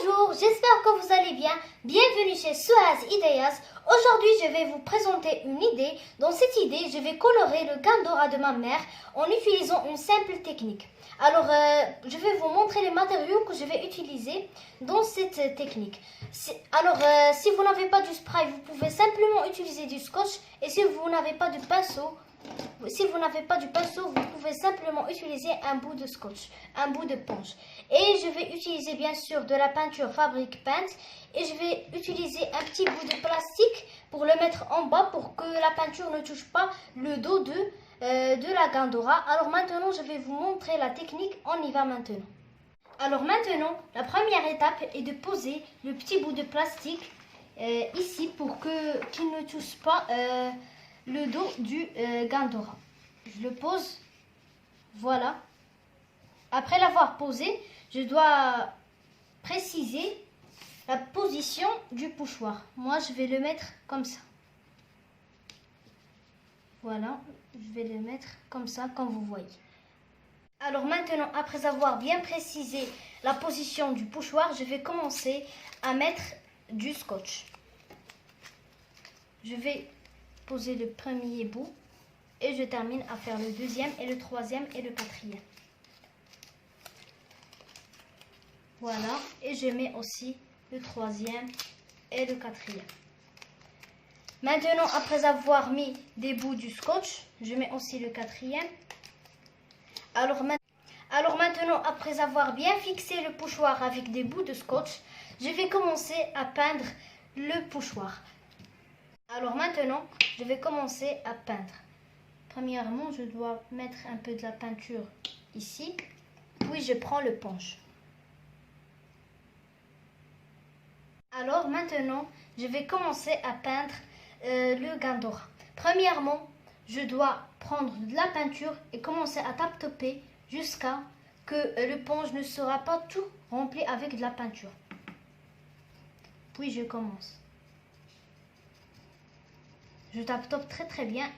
Bonjour, j'espère que vous allez bien. Bienvenue chez Suaz Ideyas. Aujourd'hui, je vais vous présenter une idée. Dans cette idée, je vais colorer le Gandora de ma mère en utilisant une simple technique. Alors, je vais vous montrer les matériaux que je vais utiliser dans cette technique. Si vous n'avez pas du spray, vous pouvez simplement utiliser du scotch. Et si vous n'avez pas du pinceau, vous pouvez simplement utiliser un bout de scotch, un bout de ponche. Et je vais utiliser bien sûr de la peinture Fabric Paint. Et je vais utiliser un petit bout de plastique pour le mettre en bas pour que la peinture ne touche pas le dos de la Gandora. Alors maintenant, je vais vous montrer la technique. On y va maintenant. Alors maintenant, la première étape est de poser le petit bout de plastique ici pour qu'il ne touche pas le dos du Gandora. Je le pose, voilà. Après l'avoir posé, je dois préciser la position du pochoir. Moi, je vais le mettre comme ça. Voilà, je vais le mettre comme ça, comme vous voyez. Alors maintenant, après avoir bien précisé la position du pochoir, je vais commencer à mettre du scotch. Je vais poser le premier bout et je termine à faire le deuxième et le troisième et le quatrième. Voilà, et je mets aussi le troisième et le quatrième. Maintenant, après avoir mis des bouts du scotch, je mets aussi le quatrième. Alors maintenant, après avoir bien fixé le pochoir avec des bouts de scotch, je vais commencer à peindre le pochoir. Alors maintenant, je vais commencer à peindre. Premièrement, je dois mettre un peu de la peinture ici, puis je prends le ponche. Alors maintenant, je vais commencer à peindre le Gandora. Premièrement, je dois prendre de la peinture et commencer à tape-toper jusqu'à que le ponche ne sera pas tout rempli avec de la peinture. Puis je commence. Je tape-tope très bien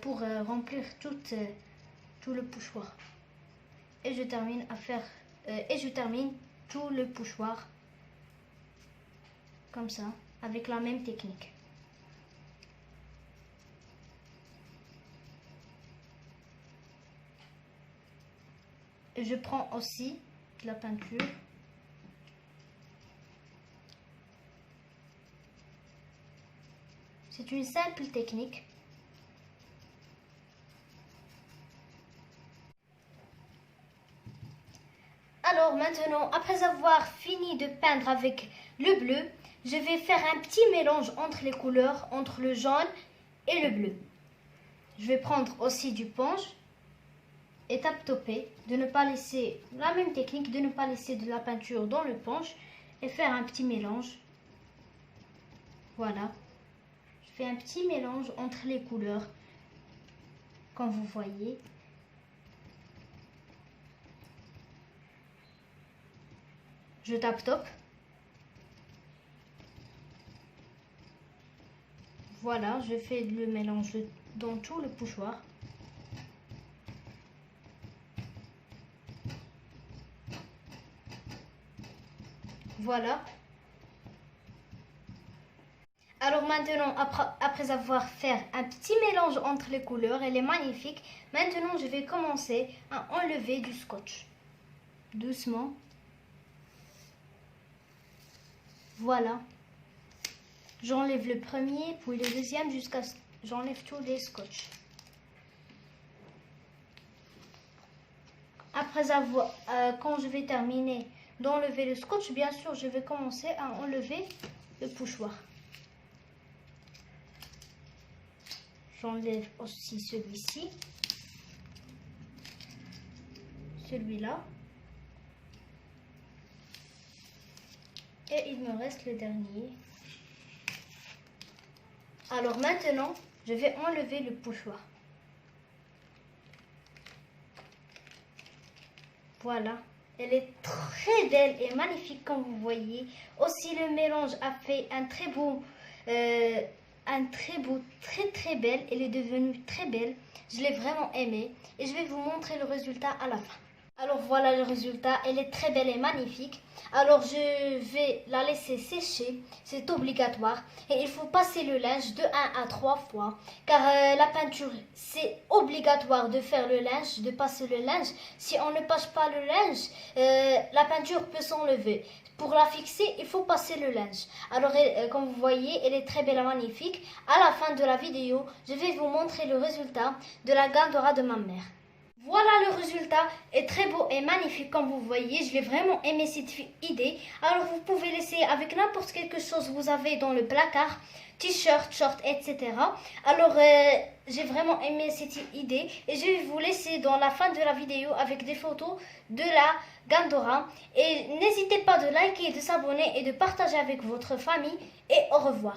pour remplir tout le pochoir. Et je termine tout le pochoir comme ça, avec la même technique. Et je prends aussi de la peinture. C'est une simple technique. Alors maintenant, après avoir fini de peindre avec le bleu, je vais faire un petit mélange entre les couleurs, entre le jaune et le bleu. Je vais prendre aussi du ponche et tape-toper, de ne pas laisser la même technique, de ne pas laisser de la peinture dans le ponche et faire un petit mélange. Voilà. Je fais un petit mélange entre les couleurs, comme vous voyez. Je tape-tope. Voilà, je fais le mélange dans tout le pochoir. Voilà. Alors maintenant, après avoir fait un petit mélange entre les couleurs, elle est magnifique. Maintenant, je vais commencer à enlever du scotch. Doucement. Voilà. J'enlève le premier, puis le deuxième, jusqu'à ce que j'enlève tous les scotch. Après quand je vais terminer d'enlever le scotch, bien sûr, je vais commencer à enlever le pochoir. J'enlève aussi celui-ci, celui-là, et il me reste le dernier. Alors maintenant, je vais enlever le pochoir. Voilà, elle est très belle et magnifique comme vous voyez. Aussi le mélange a fait un très beau, très belle. Elle est devenue très belle. Je l'ai vraiment aimée et je vais vous montrer le résultat à la fin. Alors voilà le résultat, elle est très belle et magnifique. Alors je vais la laisser sécher, c'est obligatoire. Et il faut passer le linge de 1 à 3 fois. Car la peinture, c'est obligatoire de faire le linge, de passer le linge. Si on ne passe pas le linge, la peinture peut s'enlever. Pour la fixer, il faut passer le linge. Alors comme vous voyez, elle est très belle et magnifique. À la fin de la vidéo, je vais vous montrer le résultat de la Gandora de ma mère. Voilà, le résultat est très beau et magnifique comme vous voyez. Je l'ai vraiment aimé cette idée. Alors vous pouvez l'essayer avec n'importe quelque chose que vous avez dans le placard, t-shirt, short, etc. Alors j'ai vraiment aimé cette idée et je vais vous laisser dans la fin de la vidéo avec des photos de la Gandora. Et n'hésitez pas de liker, de s'abonner et de partager avec votre famille. Et au revoir.